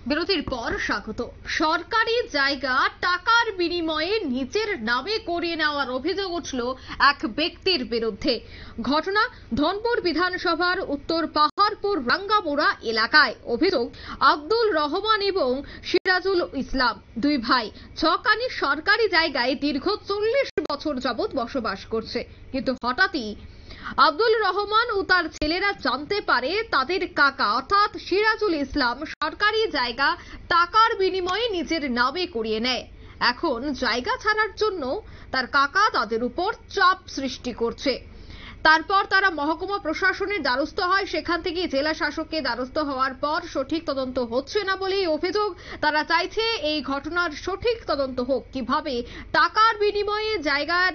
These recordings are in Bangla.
বিরতির পর স্বাগত। সরকারি জায়গা টাকার বিনিময়ে নিজের নামে করিয়ে নেওয়ার অভিযোগ উঠল এক ব্যক্তির বিরুদ্ধে। ঘটনা ধনপুর বিধানসভার উত্তর পাহাড়পুর রাঙ্গামোড়া এলাকায়। অভিযোগ, আব্দুল রহমান এবং সিরাজুল ইসলাম দুই ভাই ছকানি সরকারি জায়গায় দীর্ঘ 40 বছর যাবৎ বসবাস করছে, কিন্তু হঠাৎই আব্দুল রহমান ও তার ছেলেরা জানতে পারে তাদের কাকা অর্থাৎ সিরাজুল ইসলাম সরকারি জায়গা টাকার বিনিময়ে নিজের নামে করিয়ে নেয়। এখন জায়গা ছাড়ার জন্য তার কাকা তাদের উপর চাপ সৃষ্টি করছে। তারপর তারা মহকুমা প্রশাসনের দ্বারস্থ হয়। সেখান থেকে জেলা শাসককে দ্বারস্থ হওয়ার পর সঠিক তদন্ত হচ্ছে না বলেই অভিযোগ। তারা চাইছে এই ঘটনার সঠিক তদন্ত হোক, কিভাবে টাকার বিনিময়ে জায়গার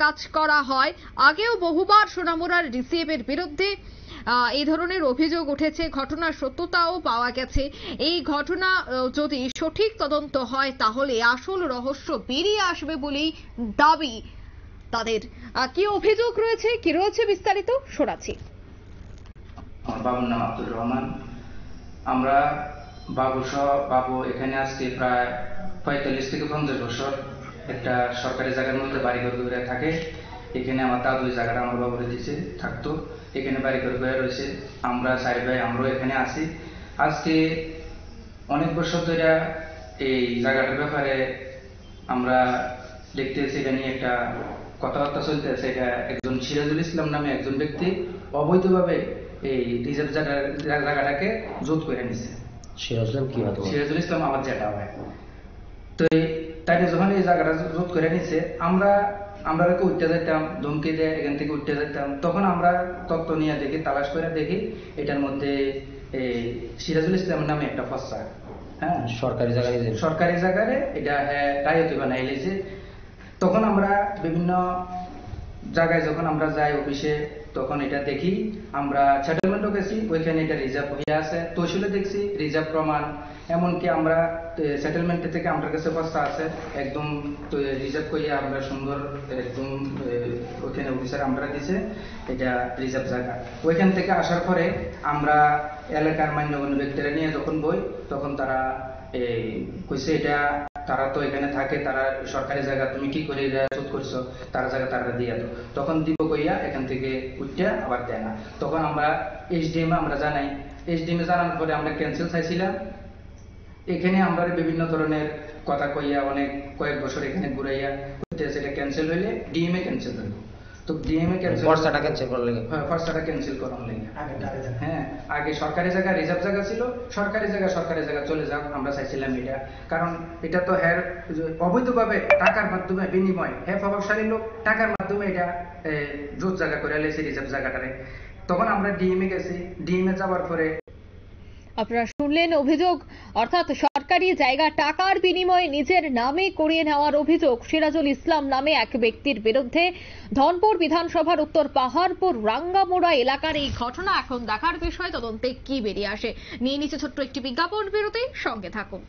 কাজ করা হয়। আগেও বহুবার সোনামুড়ার ডিসিএম এর বিরুদ্ধে এই ধরনের অভিযোগ উঠেছে, ঘটনার সত্যতাও পাওয়া গেছে। এই ঘটনা যদি সঠিক তদন্ত হয় তাহলে আসল রহস্য বেরিয়ে আসবে বলেই দাবি তাদের। কি অভিযোগ রয়েছে, কি রয়েছে বিস্তারিত শোনাচ্ছি। আমার বাবুর নাম আব্দুল রহমান। আমরা বাবু এখানে আজকে প্রায় 45 থেকে 50 বছর একটা সরকারি জায়গার মধ্যে বাড়ি করে থাকে। এখানে আমার দাদু ওই জায়গাটা আমার বাবুরে দিয়েছে, থাকতো এখানে বাড়ি করে রয়েছে। আমরা 4 ভাই আমরাও এখানে আছি। আজকে অনেক বছর ধরে এই জায়গাটার ব্যাপারে আমরা দেখতেছি, এটা নিয়ে একটা কথাবার্তা চলতেছে। এটা একজন সিরাজুল ইসলাম নামে একজন ব্যক্তি অবৈধভাবে এই রিজার্ভ জায়গাটাকে জোট করে নিছে। সিরাজুল ইসলাম আমার জ্যাঠা হয়। তো তাই যখন এই জায়গাটা জোট করে নিছে, আমরা উঠতে যেতাম, ধমকি দিয়ে এখান থেকে উঠতে যেতাম। তখন আমরা তত্ত্ব নিয়ে দেখি, তালাশ করে দেখি এটার মধ্যে এই সিরাজুল ইসলাম নামে একটা ফসা, হ্যাঁ, সরকারি জায়গায় এটা রায়তি বানাই লেছে। তখন আমরা বিভিন্ন জায়গায় যখন আমরা যাই অফিসে, তখন এটা দেখি। আমরা সেটেলমেন্টও গেছি, ওইখানে এটা রিজার্ভ হয়ে আছে। তহসিলে দেখছি রিজার্ভ প্রমাণ। এমনকি আমরা সেটেলমেন্ট থেকে আমার কাছে বস্তা আছে, একদম রিজার্ভ করিয়া আমরা সুন্দর একদম ওইখানে অফিসার আমরা দিছে এটা রিজার্ভ জায়গা। ওইখান থেকে আসার পরে আমরা এলাকার মান্যগণ্য ব্যক্তিরা নিয়ে যখন বই, তখন তারা কইছে এটা তারা তো এখানে থাকে, তারা সরকারি জায়গা, তুমি কি করে শোধ করছো, তারা জায়গা তারা দিয়ে দাও। তখন দিব কইয়া এখান থেকে উঠা আবার দেয় না। তখন আমরা এসডিএম আমরা জানাই। এসডিএম জানার পরে আমরা ক্যান্সেল চাইছিলাম। এখানে আমরা বিভিন্ন ধরনের কথা কইয়া কয়েক বছর এখানে ঘুরাইয়া সেটা ক্যান্সেল হইলে ডিএমএ ক্যান্সেল হইল। তো ডিএমএ ফর্সাটা ক্যান্সেল করার লাগে, হ্যাঁ, ফর্সাটা ক্যান্সেল করার লাগে। হ্যাঁ, আগে সরকারি জায়গা রিজার্ভ জায়গা ছিল, সরকারি জায়গা চলে যাক আমরা চাইছিলাম এটা। কারণ এটা তো হ্যাঁ অবৈধভাবে টাকার মাধ্যমে বিনিময়, হ্যাঁ প্রভাবশালী লোক টাকার মাধ্যমে এটা জোট জায়গা করে লেছে রিজার্ভ জায়গাটারে। তখন আমরা ডিএমএ গেছি। ডিএমএ যাওয়ার পরে আপনারা শুনলেন অভিযোগ, অর্থাৎ সরকারি জায়গা টাকার বিনিময়ে নিজের নামে করিয়ে নেওয়ার অভিযোগ সিরাজুল ইসলাম নামে এক ব্যক্তির বিরুদ্ধে। ধনপুর বিধানসভার উত্তর পাহাড়পুর রাঙ্গামোড়া এলাকার এই ঘটনা। এখন দেখার বিষয় তদন্তে কি বেরিয়ে আসে। নিয়ে নিচে ছোট্ট একটি বিজ্ঞাপন বিরতি, সঙ্গে থাকুন।